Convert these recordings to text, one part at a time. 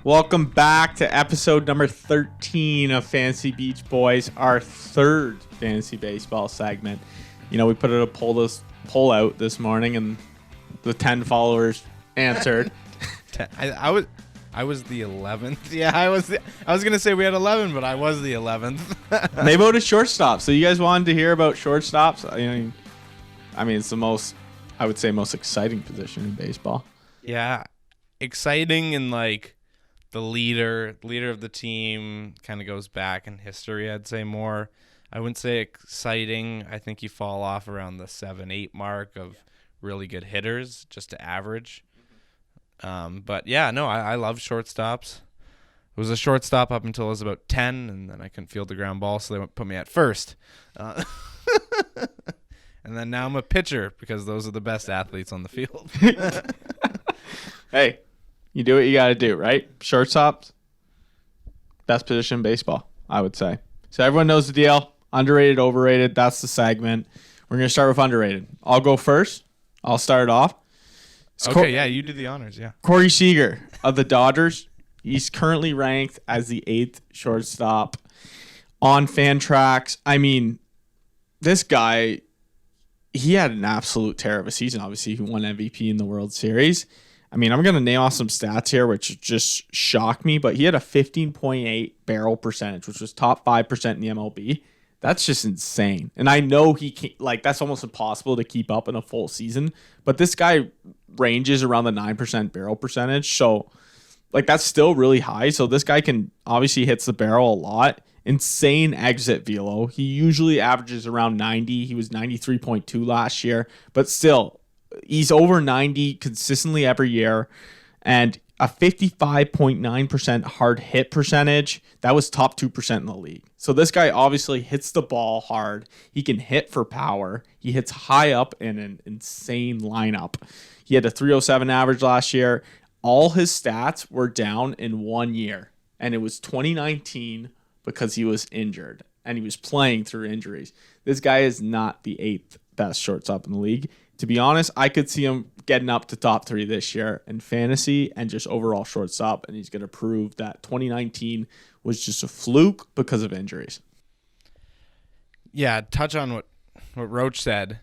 Welcome back to episode number 13 of Fantasy Beech Boys, our third fantasy baseball segment. You know, we put a poll out this morning, and the 10 followers answered. I was the 11th. Yeah, I was gonna say we had 11, but I was the 11th. They voted shortstop. So you guys wanted to hear about shortstops? I mean, it's the most exciting position in baseball. Yeah, exciting and like the leader of the team kind of goes back in history. I'd say more. I wouldn't say exciting. I think you fall off around the 7-8 mark of really good hitters, just to average. But yeah, no, I love shortstops. It was a shortstop up until I was about 10, and then I couldn't field the ground ball, so they put me at first. And then now I'm a pitcher because those are the best athletes on the field. Hey, you do what you got to do, right? Shortstop, best position in baseball, I would say. So everyone knows the deal. Underrated, overrated, that's the segment. We're going to start with underrated. I'll go first. I'll start it off. Okay, you do the honors, yeah. Corey Seager of the Dodgers. He's currently ranked as the 8th shortstop on Fantrax. I mean, this guy, he had an absolute tear of a season. Obviously, he won MVP in the World Series. I mean, I'm going to name off some stats here, which just shocked me, but he had a 15.8 barrel percentage, which was top 5% in the MLB. That's just insane. And I know he can't, that's almost impossible to keep up in a full season, but this guy ranges around the 9% barrel percentage. So, that's still really high. So this guy can obviously hits the barrel a lot. Insane exit velo. He usually averages around 90. He was 93.2 last year, but still, he's over 90 consistently every year, and a 55.9% hard hit percentage. That was top 2% in the league. So this guy obviously hits the ball hard. He can hit for power. He hits high up in an insane lineup. He had a 307 average last year. All his stats were down in 1 year, and it was 2019 because he was injured, and he was playing through injuries. This guy is not the 8th best shortstop in the league. To be honest, I could see him getting up to top 3 this year in fantasy and just overall shortstop, and he's going to prove that 2019 was just a fluke because of injuries. Yeah, touch on what Roach said.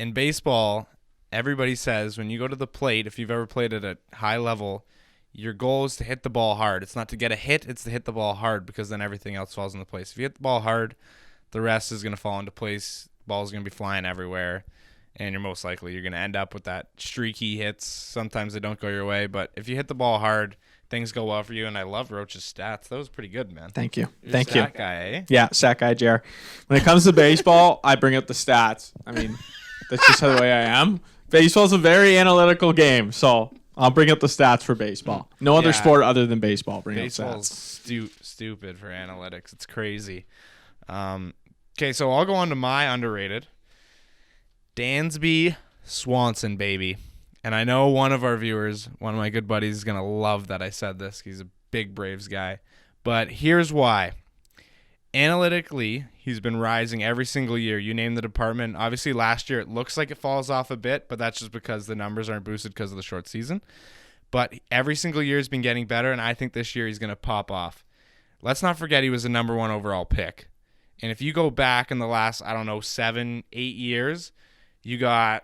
In baseball, everybody says when you go to the plate, if you've ever played at a high level, your goal is to hit the ball hard. It's not to get a hit, it's to hit the ball hard, because then everything else falls into place. If you hit the ball hard, the rest is going to fall into place. The ball's going to be flying everywhere. And you're going to end up with that streaky hits. Sometimes they don't go your way, but if you hit the ball hard, things go well for you. And I love Roach's stats. That was pretty good, man. Thank you. You're Thank you. Stat guy, eh? Yeah, stat guy, Jer. When it comes to baseball, I bring up the stats. I mean, that's just the way I am. Baseball's a very analytical game, so I'll bring up the stats for baseball. No other sport other than baseball bring up stats. Baseball's stupid for analytics. It's crazy. Okay, so I'll go on to my underrated. Dansby Swanson, baby. And I know one of our viewers, one of my good buddies, is going to love that I said this. He's a big Braves guy. But here's why. Analytically, he's been rising every single year. You name the department. Obviously, last year it looks like it falls off a bit, but that's just because the numbers aren't boosted because of the short season. But every single year has been getting better, and I think this year he's going to pop off. Let's not forget he was the number 1 overall pick. And if you go back in the last, 7-8 years, you got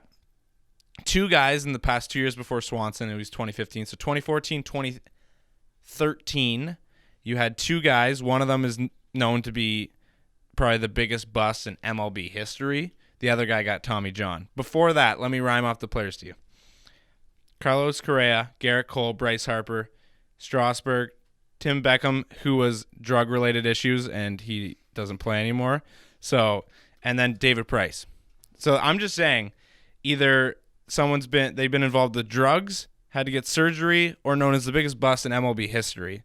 2 guys in the past 2 years before Swanson. It was 2015. So 2014, 2013, you had 2 guys. One of them is known to be probably the biggest bust in MLB history. The other guy got Tommy John. Before that, let me rhyme off the players to you. Carlos Correa, Garrett Cole, Bryce Harper, Strasburg, Tim Beckham, who was drug-related issues, and he doesn't play anymore. So, and then David Price. So I'm just saying, either they've been involved with drugs, had to get surgery, or known as the biggest bust in MLB history.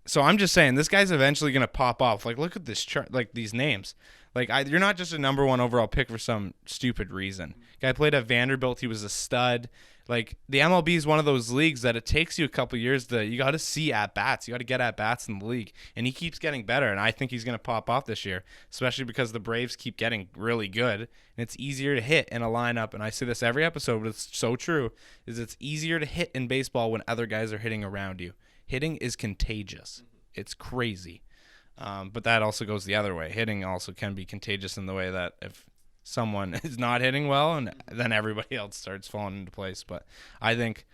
So I'm just saying, this guy's eventually going to pop off. Look at this chart, these names. You're not just a number 1 overall pick for some stupid reason. Guy played at Vanderbilt. He was a stud. Like, the MLB is one of those leagues that it takes you a couple years you got to see at-bats. You got to get at-bats in the league. And he keeps getting better, and I think he's going to pop off this year, especially because the Braves keep getting really good, and it's easier to hit in a lineup. And I say this every episode, but it's so true, is it's easier to hit in baseball when other guys are hitting around you. Hitting is contagious. It's crazy. But that also goes the other way. Hitting also can be contagious in the way that if someone is not hitting well, and then everybody else starts falling into place. But I think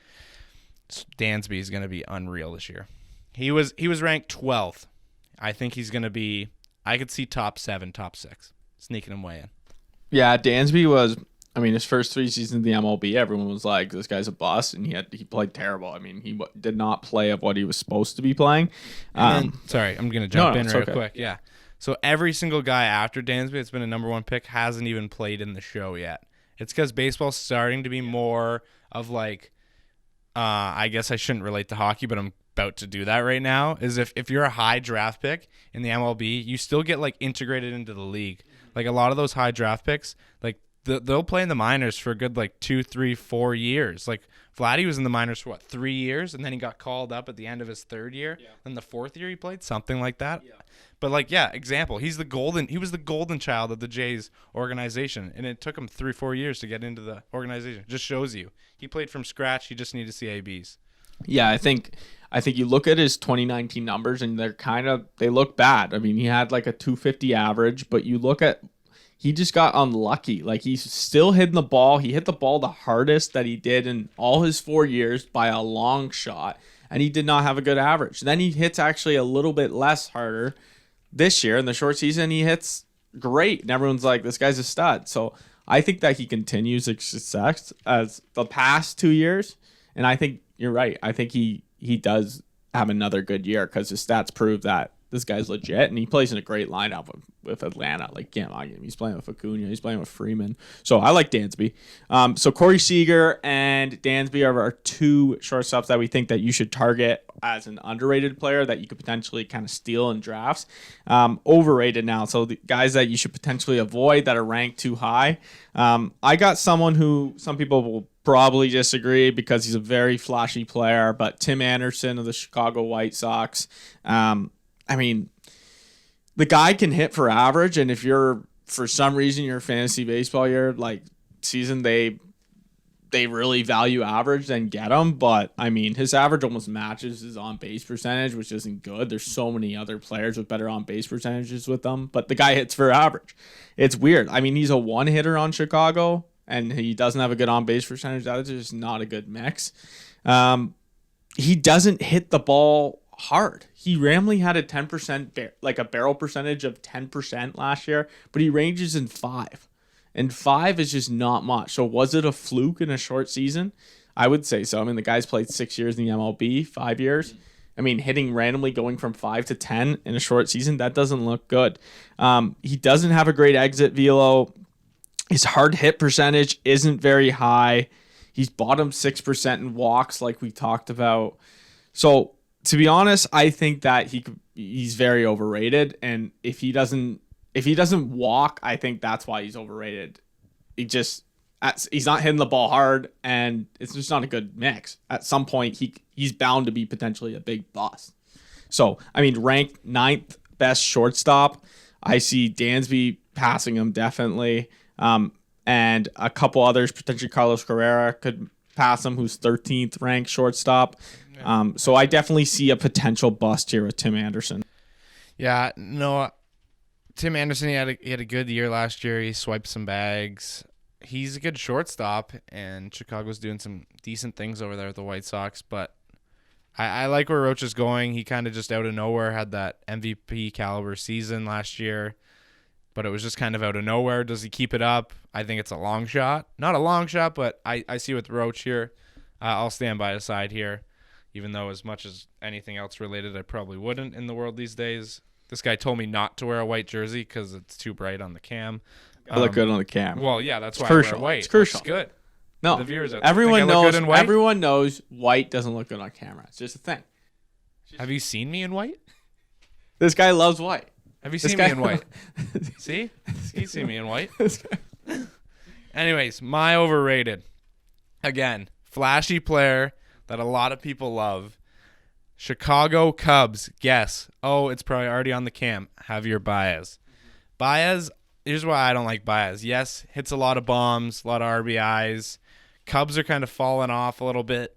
Dansby is going to be unreal this year. He was ranked 12th. I think he's going to be, I could see top 7, top 6, sneaking him way in. Yeah, Dansby was, I mean, his first 3 seasons in the MLB, everyone was like, this guy's a bust, and he played terrible. I mean, he did not play of what he was supposed to be playing. Sorry, I'm going to jump in real okay. quick. Yeah. So every single guy after Dansby that's been a number 1 pick hasn't even played in the show yet. It's because baseball's starting to be more of like, I guess I shouldn't relate to hockey, but I'm about to do that right now, is if you're a high draft pick in the MLB, you still get like integrated into the league. Like a lot of those high draft picks, like they'll play in the minors for a good like 2, 3, 4 years. Like Vladdy was in the minors for 3 years, and then he got called up at the end of his 3rd year. Yeah. Then the 4th year he played, something like that. Yeah. But like, yeah, example, he was the golden child of the Jays organization, and it took him 3, 4 years to get into the organization. Just shows you he played from scratch. He just needed CABs. Yeah, I think you look at his 2019 numbers, and they look bad. I mean, he had like a 250 average, but you look at, he just got unlucky. Like, he's still hitting the ball. He hit the ball the hardest that he did in all his 4 years by a long shot, and he did not have a good average. Then he hits actually a little bit less harder this year in the short season. He hits great, and everyone's like, this guy's a stud. So I think that he continues his success as the past 2 years, and I think you're right. I think he does have another good year because his stats prove that this guy's legit, and he plays in a great lineup with Atlanta. Like, he's playing with Acuna, he's playing with Freeman. So I like Dansby. So Corey Seager and Dansby are our 2 shortstops that we think that you should target as an underrated player that you could potentially kind of steal in drafts. Overrated now. So the guys that you should potentially avoid that are ranked too high. I got someone who some people will probably disagree because he's a very flashy player, but Tim Anderson of the Chicago White Sox. I mean, the guy can hit for average, and if you're, for some reason, your fantasy baseball year, like, season, they really value average, then get him. But, I mean, his average almost matches his on-base percentage, which isn't good. There's so many other players with better on-base percentages with them, but the guy hits for average. It's weird. I mean, he's a one-hitter on Chicago, and he doesn't have a good on-base percentage. That is just not a good mix. He doesn't hit the ball hard. He randomly had a 10% like a barrel percentage of 10% last year, but he ranges in 5, and 5 is just not much. So was it a fluke in a short season? I would say so. I mean, the guy's played 6 years in the MLB, 5 years. I mean, hitting randomly going from 5 to 10 in a short season, that doesn't look good. He doesn't have a great exit velo. His hard hit percentage isn't very high. He's bottom 6% in walks, like we talked about. So, to be honest, I think that he's very overrated, and if he doesn't walk, I think that's why he's overrated. He's not hitting the ball hard, and it's just not a good mix. At some point, he's bound to be potentially a big bust. So, I mean, ranked 9th best shortstop, I see Dansby passing him definitely, and a couple others, potentially Carlos Carrera could pass him, who's 13th ranked shortstop. So I definitely see a potential bust here with Tim Anderson. Yeah, no, Tim Anderson, he had a good year last year. He swiped some bags. He's a good shortstop, and Chicago's doing some decent things over there with the White Sox. But I like where Roach is going. He kind of just out of nowhere had that MVP caliber season last year, but it was just kind of out of nowhere. Does he keep it up? I think it's a long shot. Not a long shot, but I see with Roach here. I'll stand by his side here. Even though as much as anything else related, I probably wouldn't in the world these days. This guy told me not to wear a white jersey because it's too bright on the cam. I look good on the cam. Well, yeah, that's why crucial. I wear white. It's crucial. It's good. No, the viewers everyone knows. Everyone knows white doesn't look good on camera. It's just a thing. Have you seen me in white? This guy loves white. Have you seen me in white? See? He's seen me in white. Anyways, my overrated. Again, flashy player that a lot of people love. Chicago Cubs. Guess. Oh, it's probably already on the cam. Javier Baez. Baez, here's why I don't like Baez. Yes, hits a lot of bombs, a lot of RBIs. Cubs are kind of falling off a little bit,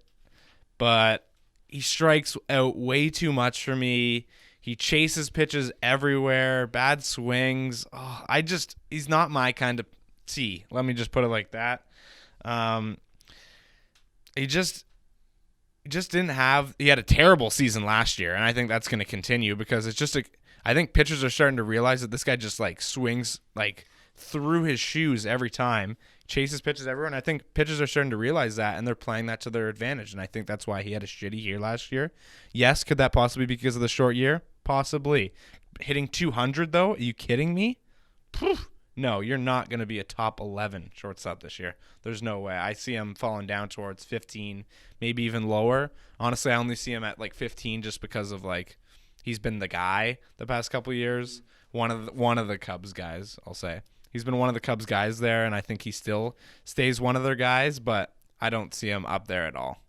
but he strikes out way too much for me. He chases pitches everywhere, bad swings. Oh, he's not my kind of T. Let me just put it like that. He had a terrible season last year, and I think that's going to continue because I think pitchers are starting to realize that this guy just like swings like through his shoes every time, chases pitches everywhere, and I think pitchers are starting to realize that, and they're playing that to their advantage, and I think that's why he had a shitty year last year. Yes, could that possibly be because of the short year? Possibly. Hitting 200 though? Are you kidding me? Poof. No, you're not going to be a top 11 shortstop this year. There's no way. I see him falling down towards 15, maybe even lower. Honestly, I only see him at like 15 just because of like he's been the guy the past couple of years. One of the Cubs guys, I'll say. He's been one of the Cubs guys there, and I think he still stays one of their guys, but I don't see him up there at all.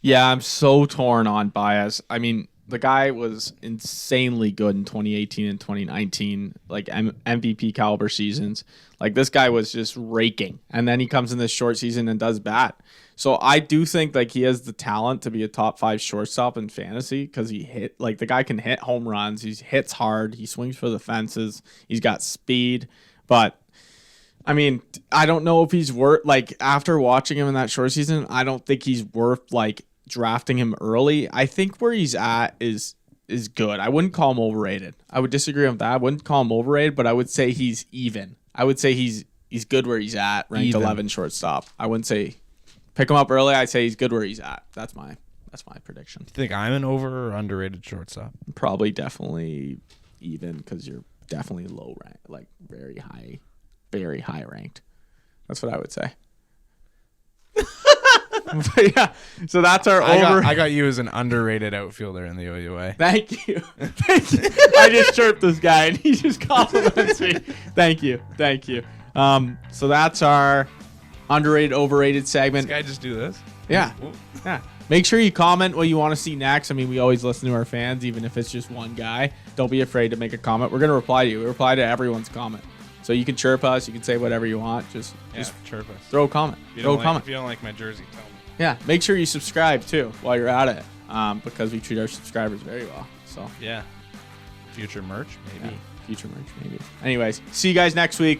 Yeah, I'm so torn on Baez. I mean, the guy was insanely good in 2018 and 2019, like MVP caliber seasons. Like this guy was just raking, and then he comes in this short season and does bad. So I do think like he has the talent to be a top 5 shortstop in fantasy because the guy can hit home runs. He hits hard. He swings for the fences. He's got speed, but I mean, I don't know if he's worth like after watching him in that short season. I don't think he's worth like drafting him early. I think where he's at is good. I wouldn't call him overrated. I would disagree with that. I wouldn't call him overrated, but I would say he's even. I would say he's good where he's at, ranked even. 11 shortstop. I wouldn't say pick him up early. I'd say he's good where he's at. That's my prediction. Do you think I'm an over or underrated shortstop? Probably definitely even because you're definitely low rank, like very high ranked. That's what I would say. But yeah, so that's our I got you as an underrated outfielder in the OUA. Thank you. I just chirped this guy and he just compliments me. Thank you. So that's our underrated, overrated segment. This guy just do this? Yeah. Yeah. Make sure you comment what you want to see next. I mean, we always listen to our fans, even if it's just one guy. Don't be afraid to make a comment. We're going to reply to you. We reply to everyone's comment. So you can chirp us. You can say whatever you want. Just chirp us. Throw a comment. If you don't like my jersey, tell me. Yeah. Make sure you subscribe, too, while you're at it, because we treat our subscribers very well. So yeah. Future merch, maybe. Yeah. Future merch, maybe. Anyways, see you guys next week.